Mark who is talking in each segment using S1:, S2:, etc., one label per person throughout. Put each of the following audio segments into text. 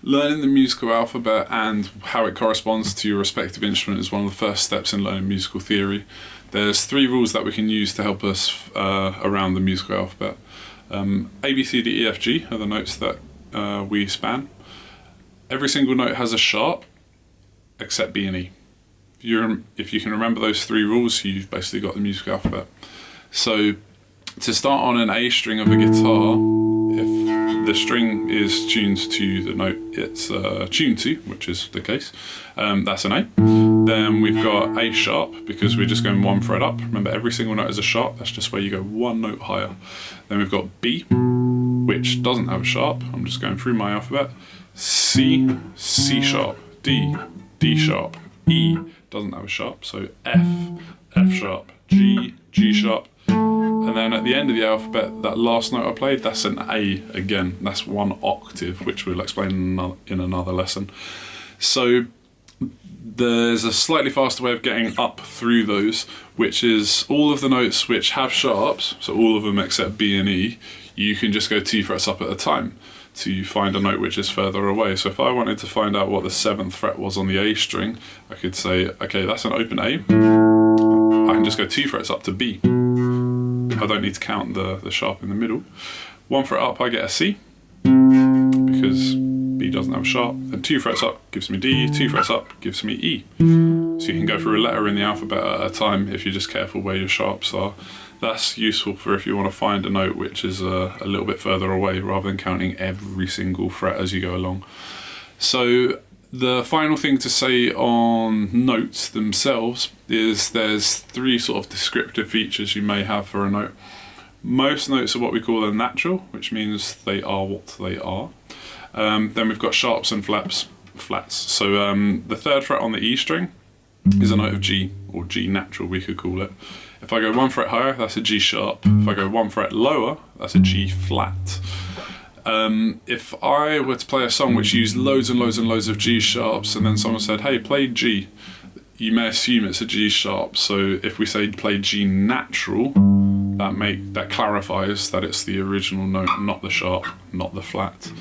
S1: Learning the musical alphabet and how it corresponds to your respective instrument is one of the first steps in learning musical theory. There's 3 rules that we can use to help us around the musical alphabet. A, B, C, D, E, F, G are the notes that we span. Every single note has a sharp, except B and E. If you can remember those 3 rules, you've basically got the musical alphabet. So to start on an A string of a guitar, if the string is tuned to the note it's tuned to, which is the case, that's an A. Then we've got A sharp, because we're just going 1 fret up. Remember, every single note is a sharp, that's just where you go 1 note higher. Then we've got B, which doesn't have a sharp. I'm just going through my alphabet. C, C sharp, D, D sharp, E doesn't have a sharp, so F, F sharp, G, G sharp. And then at the end of the alphabet, that last note I played, that's an A again. That's 1 octave, which we'll explain in another lesson. So there's a slightly faster way of getting up through those, which is all of the notes which have sharps, so all of them except B and E, you can just go 2 frets up at a time to find a note which is further away. So if I wanted to find out what the 7th fret was on the A string, I could say, okay, that's an open A. I can just go 2 frets up to B. I don't need to count the sharp in the middle. 1 fret up, I get a C, because B doesn't have a sharp. Then 2 frets up gives me D, 2 frets up gives me E. So you can go through a letter in the alphabet at a time if you're just careful where your sharps are. That's useful for if you want to find a note which is a little bit further away, rather than counting every single fret as you go along. So the final thing to say on notes themselves is there's 3 sort of descriptive features you may have for a note. Most notes are what we call a natural, which means they are what they are. Then we've got sharps and flats. So the 3rd fret on the E string is a note of G, or G natural we could call it. If I go 1 fret higher, that's a G sharp. If I go 1 fret lower, that's a G flat. If I were to play a song which used loads and loads and loads of G sharps, and then someone said, hey, play G, you may assume it's a G sharp. So if we say play G natural, that clarifies that it's the original note, not the sharp, not the flat.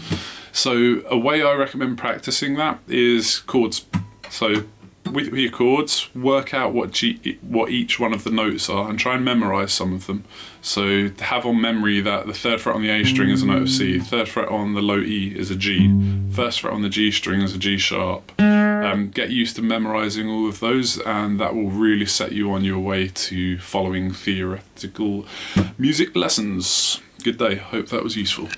S1: So a way I recommend practicing that is chords. So with your chords, work out what each one of the notes are and try and memorize some of them. So have on memory that the 3rd fret on the A string is a note of C, 3rd fret on the low E is a G, 1st fret on the G string is a G sharp. Get used to memorizing all of those, and that will really set you on your way to following theoretical music lessons. Good day, hope that was useful.